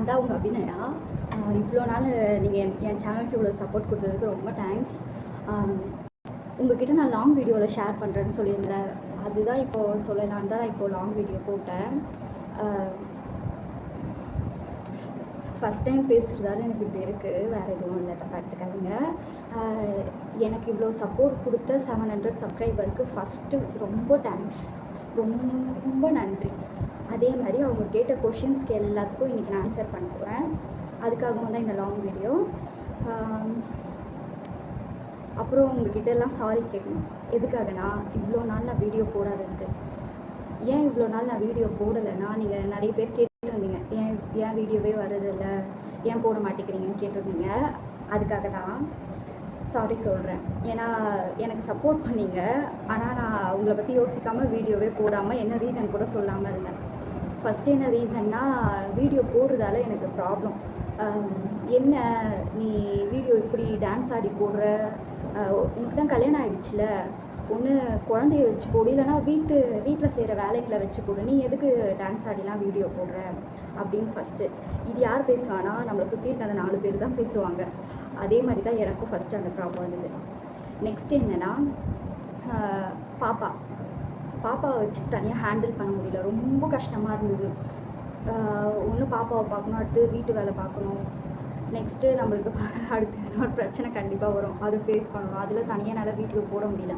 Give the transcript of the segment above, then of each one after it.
நான் தான் உங்கள் அபிநயா. இவ்வளோ நாள் நீங்கள் என் சேனலுக்கு இவ்வளோ சப்போர்ட் கொடுத்ததுக்கு ரொம்ப தேங்க்ஸ். உங்கள்கிட்ட நான் லாங் வீடியோவில் ஷேர் பண்ணுறேன்னு சொல்லியிருந்தேன். அதுதான் இப்போது சொல்லலான்னு தான் நான் இப்போது லாங் வீடியோ போட்டேன். ஃபஸ்ட் டைம் பேசுகிறதால எனக்கு இப்படி இருக்குது, வேறு எதுவும் இல்லை, தப்பாக எடுத்துக்காதீங்க. எனக்கு இவ்வளோ சப்போர்ட் கொடுத்த 700 சப்ஸ்கிரைபருக்கு ஃபஸ்ட்டு ரொம்ப தேங்க்ஸ், ரொம்ப நன்றி. அதே மாதிரி அவங்க கேட்ட கொஷின்ஸ்க்கு எல்லாத்துக்கும் இன்றைக்கி நான் ஆன்சர் பண்ண போகிறேன். அதுக்காகவும் தான் இந்த லாங் வீடியோ. அப்புறம் உங்ககிட்ட எல்லாம் சாரி கேட்கணும். எதுக்காகனா, இவ்வளோ நாள் நான் வீடியோ போடாததுக்கு. ஏன் இவ்வளோ நாள் நான் வீடியோ போடலைன்னா, நீங்கள் நிறைய பேர் கேட்டுருந்தீங்க, ஏன் வீடியோவே வர்றதில்லை, ஏன் போட மாட்டேங்கிறீங்கன்னு கேட்டிருந்தீங்க. அதுக்காக தான் சாரி சொல்கிறேன். ஏன்னா எனக்கு சப்போர்ட் பண்ணீங்க, ஆனால் நான் உங்களை பற்றி யோசிக்காமல் வீடியோவே போடாமல் என்ன ரீசன் கூட சொல்லாமல் இருந்தேன். ஃபஸ்ட்டு என்ன ரீசன்னா, வீடியோ போடுறதால எனக்கு ப்ராப்ளம். என்ன நீ வீடியோ இப்படி டான்ஸ் ஆடி போடுற, உனக்கு தான் கல்யாணம் ஆகிடுச்சுல, ஒன்று குழந்தைய வச்சு போடு, இல்லைனா வீட்டில் செய்கிற வேலைகளை வச்சு போடு, நீ எதுக்கு டான்ஸ் ஆடிலாம் வீடியோ போடுற அப்படின்னு ஃபஸ்ட்டு. இது யார் பேசுவானா, நம்மளை சுற்றி இருக்க அந்த 4 பேர் தான் பேசுவாங்க. அதே மாதிரி தான் எனக்கும் ஃபஸ்ட்டு அந்த ப்ராப்ளம் வந்தது. நெக்ஸ்ட்டு என்னென்னா, பாப்பாவை வச்சு தனியாக ஹேண்டில் பண்ண முடியல, ரொம்ப கஷ்டமாக இருந்தது. ஒன்று பாப்பாவை பார்க்கணும், அடுத்து வீட்டு வேலை பார்க்கணும், நெக்ஸ்ட்டு நம்மளுக்கு அடுத்து ஒரு பிரச்சனை கண்டிப்பாக வரும், அது ஃபேஸ் பண்ணணும். அதில் தனியாக என்னால் வீடியோ போட முடியல.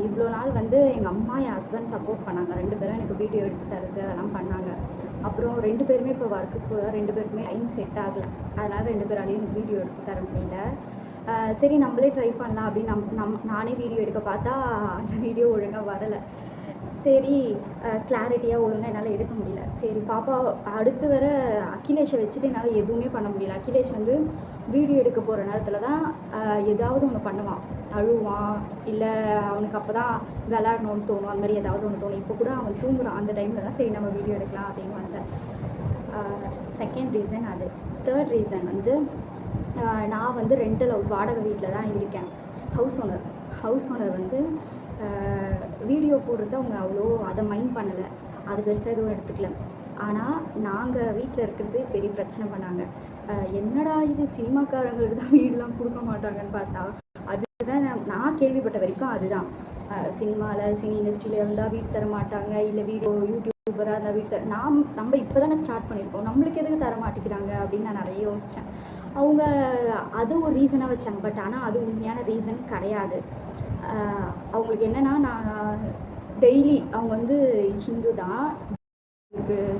இவ்வளோ நாள் எங்கள் அம்மா என் ஹஸ்பண்ட் சப்போர்ட் பண்ணாங்க, 2 பேரும் எனக்கு வீடியோ எடுத்து தருது அதெல்லாம் பண்ணாங்க. அப்புறம் 2 பேருமே இப்போ ஒர்க்குக்கு 2 பேருக்குமே டைம் செட் ஆகலை, அதனால் 2 பேராலையும் எனக்கு வீடியோ எடுத்து தர முடியல. சரி நம்மளே ட்ரை பண்ணலாம் அப்படின்னு நானே வீடியோ எடுக்க பார்த்தா அந்த வீடியோ ஒழுங்காக வரலை. சரி கிளாரிட்டியாக ஒழுங்காக என்னால் எடுக்க முடியல. சரி பாப்பா அடுத்து வர அகிலேஷை வச்சுட்டு என்னால் எதுவுமே பண்ண முடியல. அகிலேஷ் வீடியோ எடுக்க போகிற நேரத்தில் தான் ஏதாவது ஒன்று பண்ணுவான், அழுவான், இல்லை அவனுக்கு அப்போ தான் விளையாடணும்னு தோணும், அந்த மாதிரி ஏதாவது ஒன்று தோணும். இப்போ கூட அவன் தூங்குறான், அந்த டைமில் தான் சரி நம்ம வீடியோ எடுக்கலாம் அப்படின்னு வந்தேன். செகண்ட் ரீசன் அது. தேர்ட் ரீசன் நான் ரெண்டல் ஹவுஸ், வாடகை வீட்டில் தான் இருக்கேன். ஹவுஸ் ஓனர் வீடியோ போடுறது அவங்க அவ்வளோ அதை மைண்ட் பண்ணலை, அது பெருசாக எதுவும் எடுத்துக்கல. ஆனால் நாங்கள் வீட்டில் இருக்கிறது பெரிய பிரச்சனை பண்ணாங்க. என்னடா இது, சினிமாக்காரங்களுக்கு தான் வீடெலாம் கொடுக்க மாட்டாங்கன்னு பார்த்தா அதுதான் நான் கேள்விப்பட்ட வரைக்கும். அதுதான் சினிமாவில் சினி இண்டஸ்ட்ரியில் இருந்தால் வீடு தர மாட்டாங்க, இல்லை யூடியூபராக இருந்தால் வீடு நம்ம இப்போ தானே ஸ்டார்ட் பண்ணியிருக்கோம், நம்மளுக்கு எதுக்கு தர மாட்டேங்கிறாங்க அப்படின்னு நான் நிறைய யோசித்தேன். அவங்க அது ஒரு ரீசனாக வச்சாங்க, பட் ஆனால் அது உண்மையான ரீசன் கிடையாது. அவங்களுக்கு என்னென்னா, நான் டெய்லி அவங்க ஹிந்து தான்,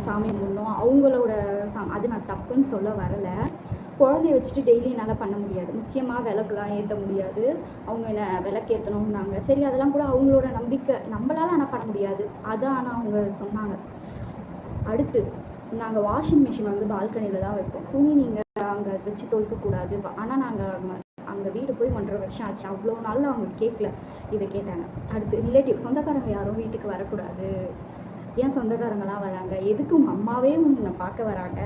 சாமி கும்பிடணும், அவங்களோட அது நான் தப்புன்னு சொல்ல வரலை. குழந்தைய வச்சுட்டு டெய்லி என்னால் பண்ண முடியாது, முக்கியமாக விளக்குலாம் ஏற்ற முடியாது. அவங்க என்ன விளக்கேற்றணும்னாங்க. சரி அதெல்லாம் கூட அவங்களோட நம்பிக்கை, நம்மளால் ஆனால் பண்ண முடியாது, அதான் ஆனால் அவங்க சொன்னாங்க. அடுத்து நாங்கள் வாஷிங் மிஷின் பால்கனியில் தான் வைப்போம், துணி நீங்கள் அங்கே வச்சு துவைக்கக்கூடாது. ஆனால் நாங்கள் அங்கே வீடு போய் 1.5 வருஷம் ஆச்சு, அவ்வளோ நாளில் அவங்க கேட்கல, இதை கேட்டாங்க. அடுத்து ரிலேட்டிவ், சொந்தக்காரங்க யாரும் வீட்டுக்கு வரக்கூடாது, ஏன் சொந்தக்காரங்களாம் வராங்க, எதுக்கு உங்கள் அம்மாவே உன்னை பார்க்க வராங்க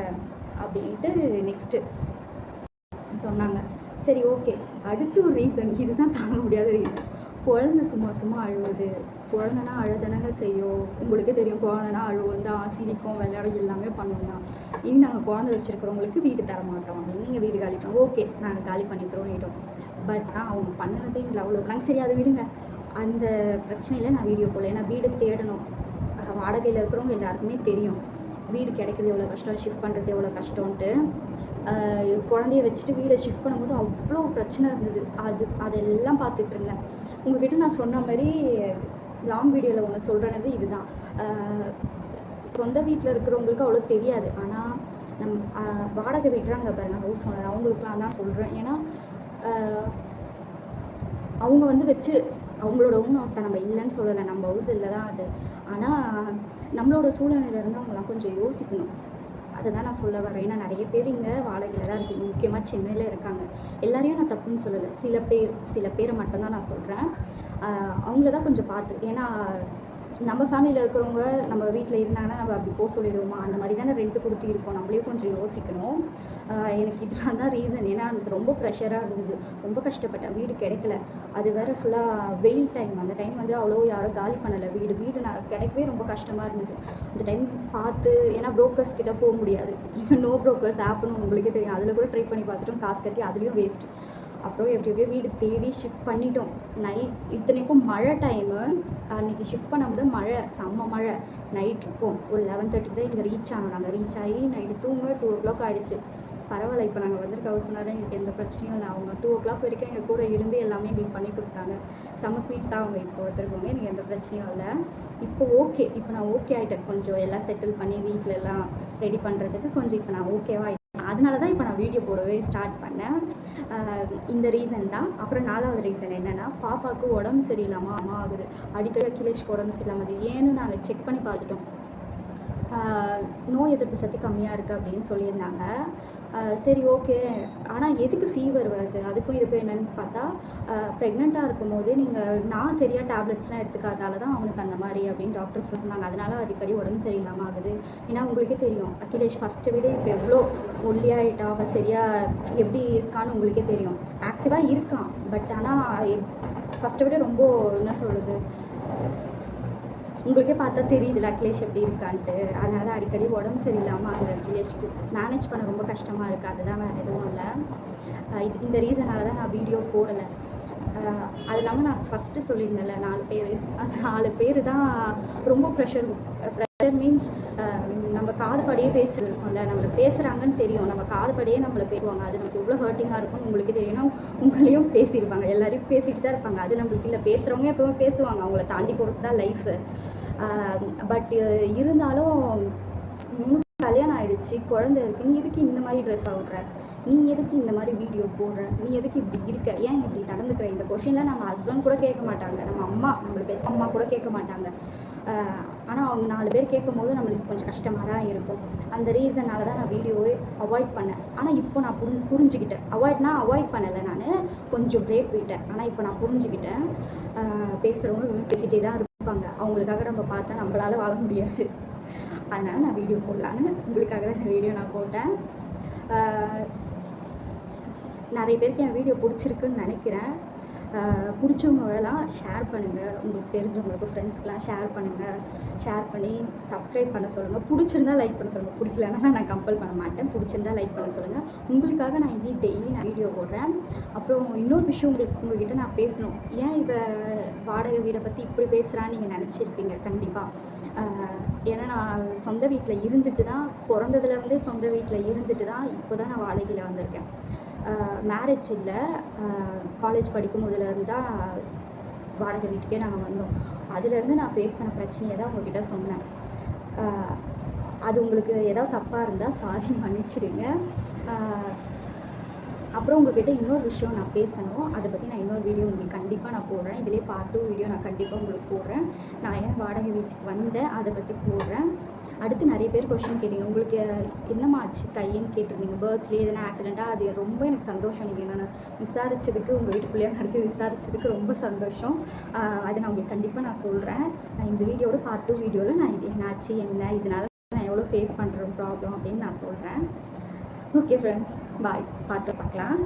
அப்படின்ட்டு நெக்ஸ்ட்டு சொன்னாங்க. சரி ஓகே. அடுத்து ஒரு ரீசன், இதுதான் தாங்க முடியாத ரீசன், குழந்தை சும்மா அழுவுது. குழந்தைனா அழுதானங்க செய்யும், உங்களுக்கு தெரியும், குழந்தைனா அழுவும் தான், சிரிக்கும், விளையாடும், எல்லாமே பண்ணுவோம் தான். இனி நாங்கள் குழந்தை வச்சுருக்கிறவங்களுக்கு வீடு தர மாட்டோம் அப்படின்னு நீங்கள் வீடு காலி பண்ணோம். ஓகே நாங்கள் காலி பண்ணிக்கிறோம். பட் அவங்க பண்ணதே இல்லை, அவ்வளோ நாங்கள் சரி அதை விடுங்க, அந்த பிரச்சனையில் நான் வீடியோ போடல. ஏன்னா வீடு தேடணும், வாடகையில் இருக்கிறவங்க எல்லாருக்குமே தெரியும் வீடு கிடைக்கிறது எவ்வளோ கஷ்டம், ஷிஃப்ட் பண்ணுறது எவ்வளோ கஷ்டம்ன்ட்டு. குழந்தைய வச்சுட்டு வீடை ஷிஃப்ட் பண்ணும்போது அவ்வளோ பிரச்சனை இருந்தது, அதெல்லாம் பார்த்துட்டு இருந்தேன். உங்கள்கிட்ட நான் சொன்ன மாதிரி லாங் வீடியோவில் ஒன்று சொல்கிறது இதுதான். சொந்த வீட்டில் இருக்கிறவங்களுக்கு அவ்வளோ தெரியாது, ஆனால் வாடகை விடுறாங்க பாருங்கள் ஹவுஸ் ஓனர், அவங்களுக்குலாம் தான் சொல்கிறேன். ஏன்னா அவங்க வச்சு அவங்களோட ஓன் ஹவுஸ் தான், நம்ம இல்லைன்னு சொல்லலை, நம்ம ஹவுஸ் இல்லை தான் அது. ஆனால் நம்மளோட சூழ்நிலையிலேருந்து அவங்களாம் கொஞ்சம் யோசிக்கணும், அதை தான் நான் சொல்ல வரேன். ஏன்னா நிறைய பேர் இங்கே வாடகையில் தான் இருக்கீங்க, முக்கியமாக சென்னையில் இருக்காங்க. எல்லாரையும் நான் தப்புன்னு சொல்லலை, சில பேரை மட்டும்தான் நான் சொல்கிறேன். அவங்கள தான் கொஞ்சம் பார்த்து, ஏன்னா நம்ம ஃபேமிலியில் இருக்கிறவங்க நம்ம வீட்டில் இருந்தாங்கன்னா நம்ம அப்படி போக சொல்லிடுவோமா, அந்த மாதிரி தானே ரெண்ட் கொடுத்து இருக்கோம். நம்மளையும் கொஞ்சம் யோசிக்கணும். எனக்கு இதெல்லாம் தான் ரீசன். ஏன்னா எனக்கு ரொம்ப ப்ரெஷராக இருந்தது, ரொம்ப கஷ்டப்பட்டேன். வீடு கிடைக்கல, அது வேறு ஃபுல்லாக வெயில் டைம். அந்த டைம் வந்து அவ்வளோ யாரும் காலி பண்ணலை. வீடு நான் கிடைக்கவே ரொம்ப கஷ்டமாக இருந்தது அந்த டைம் பார்த்து. ஏன்னா ப்ரோக்கர்ஸ் கிட்ட போக முடியாது. நோ ப்ரோக்கர்ஸ் ஆப்னு உங்களுக்கே தெரியும், அதில் கூட ட்ரை பண்ணி பார்த்துட்டோம், காசு கட்டி அதுலேயும் வேஸ்ட். அப்புறம் எப்படியோ வீடு தேடி ஷிஃப்ட் பண்ணிட்டோம். நைட் இத்தனைக்கும் மழை டைமு. அன்றைக்கி ஷிஃப்ட் பண்ணும்போது மழை, செம்ம மழை. நைட் இருக்கும் ஒரு 11:30 தான் இங்கே ரீச் ஆனோம். நாங்கள் ரீச் ஆகி நைட்டு தூங்க 2 o'clock ஆகிடுச்சு. பரவாயில்ல, இப்போ நாங்கள் வந்திருக்க ஹவுஸ்னால எங்களுக்கு எந்த பிரச்சனையும் இல்லை. அவங்க 2 o'clock வரைக்கும் எங்கள் கூட இருந்து எல்லாமே எங்களுக்கு பண்ணி கொடுத்தாங்க. செம்ம ஸ்வீட் தான் அவங்க இப்போ ஒருத்தருக்கவங்க. எனக்கு எந்த பிரச்சனையும் இல்லை. இப்போ ஓகே, இப்போ நான் ஓகே ஆகிட்டேன். கொஞ்சம் எல்லாம் செட்டில் பண்ணி வீட்டில் எல்லாம் ரெடி பண்ணுறதுக்கு கொஞ்சம் இப்போ நான் ஓகேவா ஆகிட்டேன். அதனால தான் இப்போ நான் வீடியோ போடவே ஸ்டார்ட் பண்ணேன். இந்த ரீசன் தான். அப்புறம் 4வது ரீசன் என்னென்னா, பாப்பாவுக்கு உடம்பு சரியில்லாமல் அம்மா ஆகுது. அடிக்கடி அகிலேஷ்க்கு உடம்பு சரியில்லாமல் அது ஏன்னு நாங்கள் செக் பண்ணி பார்த்துட்டோம். நோய் எதிர்ப்பு சக்தி கம்மியாக இருக்குது அப்படின்னு சொல்லியிருந்தாங்க. சரி ஓகே, ஆனால் எதுக்கு ஃபீவர் வருது, அதுக்கும் இதுக்கும் என்னென்னு பார்த்தா, ப்ரெக்னெண்ட்டாக இருக்கும்போது நான் சரியாக டேப்லெட்ஸ்லாம் எடுத்துக்காதால தான் அவனுக்கு அந்த மாதிரி அப்படின்னு டாக்டர்ஸ் சொன்னாங்க. அதனால அடிக்கடி உடம்பு சரியில்லாமல் ஆகுது. ஏன்னா உங்களுக்கே தெரியும், அகிலேஷ் ஃபஸ்ட்டை விட இப்போ எவ்வளோ ஒல்லியாகிட்டா, அவன் சரியாக எப்படி இருக்கான்னு உங்களுக்கே தெரியும். ஆக்டிவாக இருக்கான், பட் ஆனால் ஃபஸ்ட்டை விட ரொம்ப என்ன சொல்கிறது, உங்களுக்கே பார்த்தா தெரியுதுல்ல அகிலேஷ் எப்படி இருக்கான்ட்டு. அதனால அடிக்கடி உடம்பு சரியில்லாமல் அந்த அகிலேஷ்க்கு மேனேஜ் பண்ண ரொம்ப கஷ்டமாக இருக்குது. அதுதான் வேறு எதுவும் இல்லை. இந்த ரீசனால தான் நான் வீடியோ போடலை. அது இல்லாமல் நான் ஃபஸ்ட்டு சொல்லியிருந்தேன்ல 4 பேர், அந்த 4 பேர் தான் ரொம்ப ப்ரெஷர் மீன்ஸ் நம்ம காதுபடியே பேசியிருக்கோம்ல, நம்மளை பேசுகிறாங்கன்னு தெரியும், நம்ம காதுபடியே நம்மளை பேசுவாங்க. அது நமக்கு எவ்வளோ ஹர்ட்டிங்காக இருக்கும்னு உங்களுக்கு தெரியும். உங்களையும் பேசியிருப்பாங்க, எல்லாரையும் பேசிட்டு தான் இருப்பாங்க. அது நம்மளுக்கு இல்லை, பேசுகிறவங்க எப்போவுமே பேசுவாங்க, அவங்கள தாண்டி போகிறது தான் லைஃபு. பட் இருந்தாலும் உனக்கு கல்யாணம் ஆகிடுச்சு, குழந்தை இருக்குது, நீ எதுக்கு இந்த மாதிரி ட்ரெஸ் ஆகுற, நீ எதுக்கு இந்த மாதிரி வீடியோ போடுற, நீ எதுக்கு இப்படி இருக்க, ஏன் இப்படி நடந்துக்கிற? இந்த கொஷின்லாம் நம்ம ஹஸ்பண்ட் கூட கேட்க மாட்டாங்க, நம்ம அம்மா, நம்மளுக்கு அம்மா கூட கேட்க மாட்டாங்க. ஆனால் அவங்க 4 பேர் கேட்கும் போது நம்மளுக்கு கொஞ்சம் கஷ்டமாக தான் இருக்கும். அந்த ரீசனால தான் நான் வீடியோவே அவாய்ட் பண்ணேன். ஆனால் இப்போ நான் புரிஞ்சுக்கிட்டேன். அவாய்ட் பண்ணலை, நான் கொஞ்சம் பிரேக் விட்டேன். ஆனால் இப்போ நான் புரிஞ்சுக்கிட்டேன், பேசுகிறவங்க பேசிகிட்டே தான் இருப்பாங்க. அவங்களுக்காக நம்ம பார்த்தா நம்மளால் வாழ முடியாது. அதனால் நான் வீடியோ போடலான்னு உங்களுக்காக தான் இந்த வீடியோ நான் போட்டேன். நிறைய பேருக்கு என் வீடியோ பிடிச்சிருக்குன்னு நினைக்கிறேன். பிடிச்சவங்கலாம் ஷேர் பண்ணுங்கள், உங்களுக்கு தெரிஞ்சவங்களுக்கு ஃப்ரெண்ட்ஸ்க்கெலாம் ஷேர் பண்ணி சப்ஸ்கிரைப் பண்ண சொல்லுங்கள். பிடிச்சிருந்தா லைக் பண்ண சொல்லுங்கள், பிடிக்கலன்னா நான் கம்பல் பண்ண மாட்டேன். பிடிச்சிருந்தா லைக் பண்ண சொல்லுங்கள். உங்களுக்காக நான் டெய்லி நான் வீடியோ போடுறேன். அப்புறம் இன்னொரு விஷயம் உங்கள்கிட்ட நான் பேசணும். ஏன் இவ வாடகை வீடை பற்றி இப்படி பேசுகிறான்னு நீங்கள் நினச்சிருப்பீங்க கண்டிப்பாக. ஏன்னா நான் சொந்த வீட்டில் இருந்துட்டு தான், பிறந்ததுலேருந்தே சொந்த வீட்டில் இருந்துட்டு தான் இப்போ தான் நான் வாடகையில் வந்திருக்கேன். மேரேஜ் இல்லை, காலேஜ் படிக்கும் போதுலேருந்து தான் வாடகை வீட்டுக்கே நாங்கள் வந்தோம். அதுலேருந்து நான் ஃபேஸ் பண்ண பிரச்சனையை தான் உங்கள்கிட்ட சொன்னேன். அது உங்களுக்கு ஏதாவது தப்பாக இருந்தால் சாரி, மன்னிச்சிடுங்க. அப்புறம் உங்கள்கிட்ட இன்னொரு விஷயம் நான் பேசணும். அதை பற்றி நான் இன்னொரு வீடியோ உங்களுக்கு கண்டிப்பாக நான் போடுறேன். இதிலே பார்ட் 2 வீடியோ நான் கண்டிப்பாக உங்களுக்கு போடுறேன். நான் ஏன் வாடகை வீட்டுக்கு வந்தேன் அதை பற்றி போடுறேன். அடுத்து நிறைய பேர் கொஸ்டின் கேட்டீங்க, உங்களுக்கு என்னம்மா ஆச்சு கையின்னு கேட்டிருந்தீங்க. பர்த்லேயே எதனா ஆக்சிடெண்ட்டாக? அது ரொம்ப எனக்கு சந்தோஷம். நீங்கள் நான் விசாரித்ததுக்கு, உங்கள் வீட்டுக்குள்ளேயே நடிச்சு விசாரித்ததுக்கு ரொம்ப சந்தோஷம். அதை நான் உங்களுக்கு கண்டிப்பாக நான் சொல்கிறேன். நான் இந்த வீடியோட பார்ட் 2 வீடியோவில் நான் இது என்னாச்சு, என்ன இதனால் நான் எவ்வளோ ஃபேஸ் பண்ணுறேன் ப்ராப்ளம் அப்படின்னு நான் சொல்கிறேன். ஓகே ஃப்ரெண்ட்ஸ், பாய். பார்த்து பார்க்கலாம்.